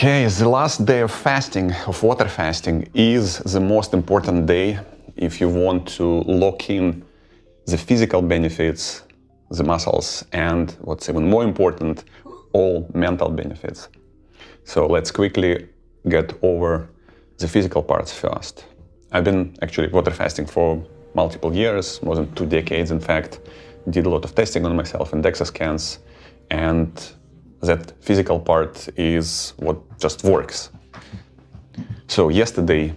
Okay, the last day of fasting, of water fasting, is the most important day if you want to lock in the physical benefits, the muscles, and what's even more important, all mental benefits. So let's quickly get over the physical parts first. I've been actually water fasting for multiple years, more than 2 decades in fact, did a lot of testing on myself and DEXA scans, and that physical part is what just works. So yesterday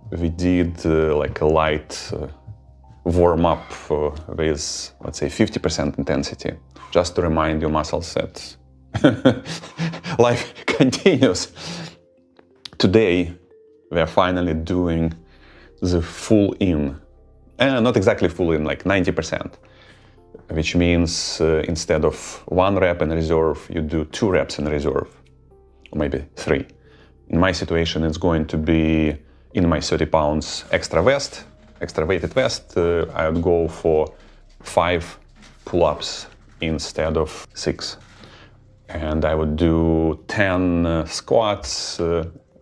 we did like a light warm-up with, let's say, 50% intensity, just to remind your muscles that life continues. Today we are finally doing the full in, not exactly full in, like 90%. Which means instead of 1 rep in reserve, you do 2 reps in reserve, or maybe 3. In my situation, it's going to be in my 30 pounds extra weighted vest, I would go for 5 pull-ups instead of 6. And I would do 10 squats,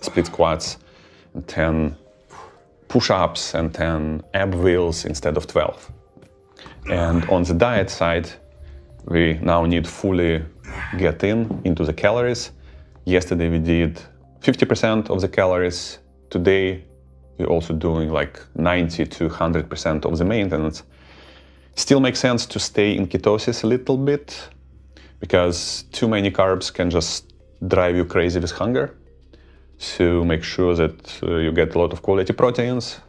split squats, and 10 push-ups and 10 ab wheels instead of 12. And on the diet side, we now need fully get into the calories. Yesterday we did 50% of the calories. Today we're also doing like 90 to 100% of the maintenance. Still makes sense to stay in ketosis a little bit, because too many carbs can just drive you crazy with hunger. So make sure that you get a lot of quality proteins,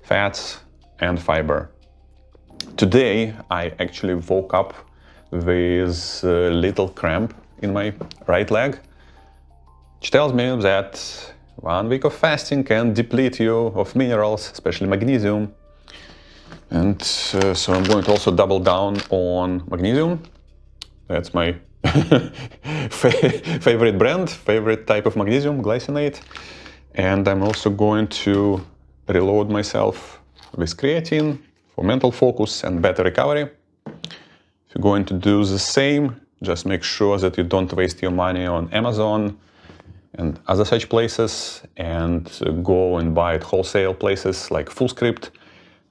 fats, and fiber. Today I actually woke up with a little cramp in my right leg, which tells me that 1 week of fasting can deplete you of minerals, especially magnesium. And so I'm going to also double down on magnesium. That's my favorite brand, favorite type of magnesium, glycinate. And I'm also going to reload myself with creatine for mental focus and better recovery. If you're going to do the same, just make sure that you don't waste your money on Amazon and other such places, and go and buy at wholesale places like Fullscript.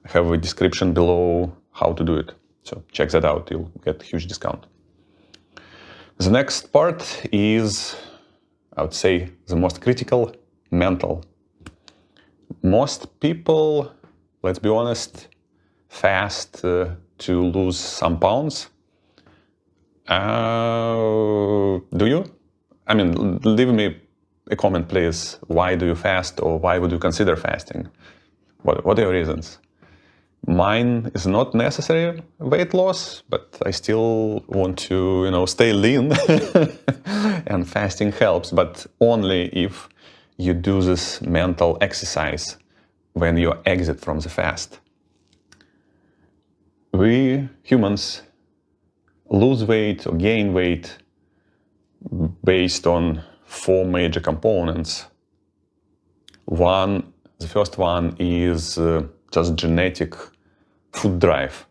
I have a description below how to do it, so check that out, you'll get a huge discount. The next part is, I would say, the most critical, mental. Most people, let's be honest, fast to lose some pounds. Do you? I mean, leave me a comment, please. Why do you fast, or why would you consider fasting? What are your reasons? Mine is not necessarily weight loss, but I still want to, stay lean, and fasting helps, but only if you do this mental exercise when you exit from the fast. We humans lose weight or gain weight based on 4 major components. The first one is just genetic food drive.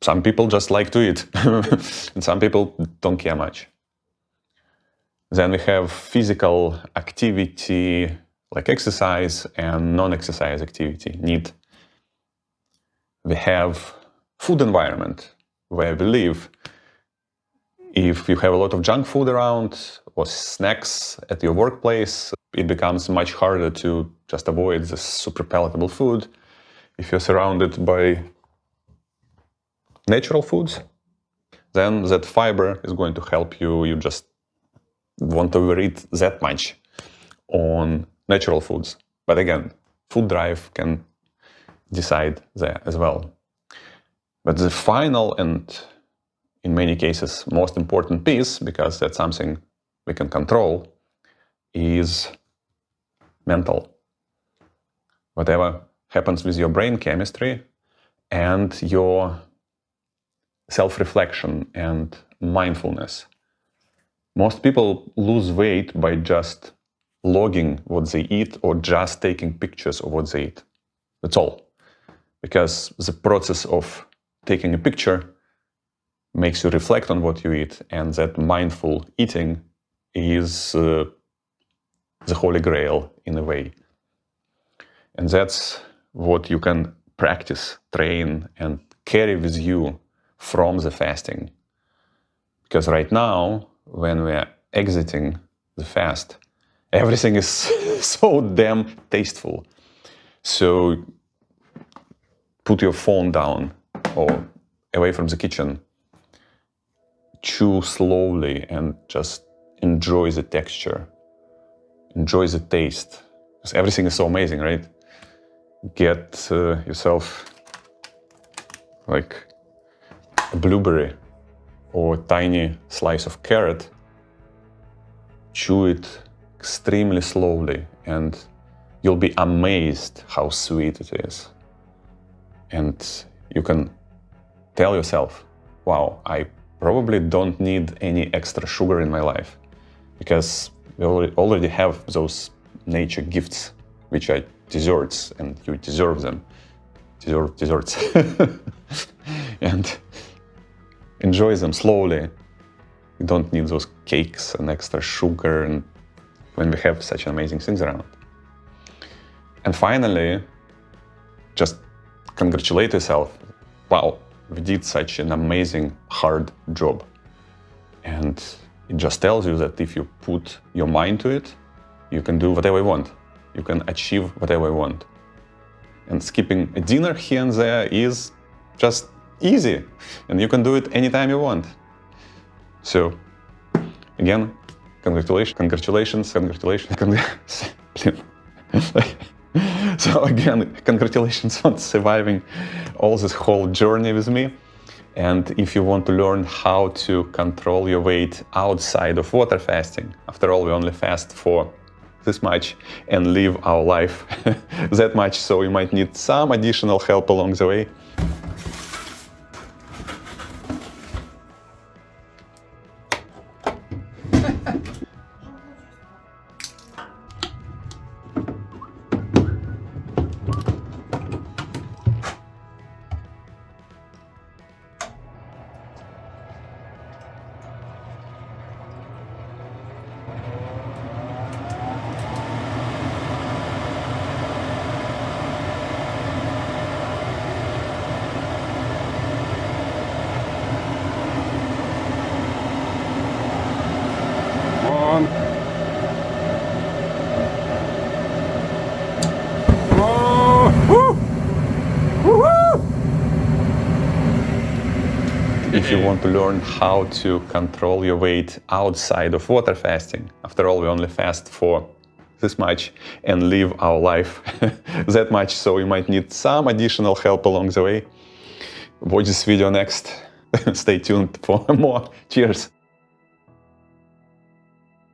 Some people just like to eat, and some people don't care much. Then we have physical activity, like exercise, and non-exercise activity need. We have food environment where we live. If you have a lot of junk food around or snacks at your workplace, it becomes much harder to just avoid the super palatable food. If you're surrounded by natural foods, then that fiber is going to help you. You just want to overeat that much on natural foods. But again, food drive can decide there as well. But the final and, in many cases, most important piece, because that's something we can control, is mental. Whatever happens with your brain chemistry and your self-reflection and mindfulness. Most people lose weight by just logging what they eat or just taking pictures of what they eat. That's all. Because the process of taking a picture makes you reflect on what you eat, and that mindful eating is the holy grail in a way. And that's what you can practice, train, and carry with you from the fasting. Because right now, when we're exiting the fast, everything is so damn tasteful. So put your phone down or away from the kitchen, chew slowly and just enjoy the texture, enjoy the taste. Because everything is so amazing, right? Get yourself like a blueberry or a tiny slice of carrot, chew it extremely slowly, and you'll be amazed how sweet it is. And you can tell yourself, wow, I probably don't need any extra sugar in my life, because we already have those nature gifts, which are desserts, and you deserve them. Desserts. And enjoy them slowly. You don't need those cakes and extra sugar, and when we have such amazing things around. And finally, just congratulate yourself. Wow, we did such an amazing, hard job. And it just tells you that if you put your mind to it, you can do whatever you want. You can achieve whatever you want. And skipping a dinner here and there is just easy. And you can do it anytime you want. So, again, congratulations. So again, congratulations on surviving all this whole journey with me. And if you want to learn how to control your weight outside of water fasting, after all, we only fast for this much and live our life that much, so you might need some additional help along the way. If you want to learn how to control your weight outside of water fasting, after all, we only fast for this much and live our life that much, so you might need some additional help along the way. Watch this video next. Stay tuned for more. Cheers!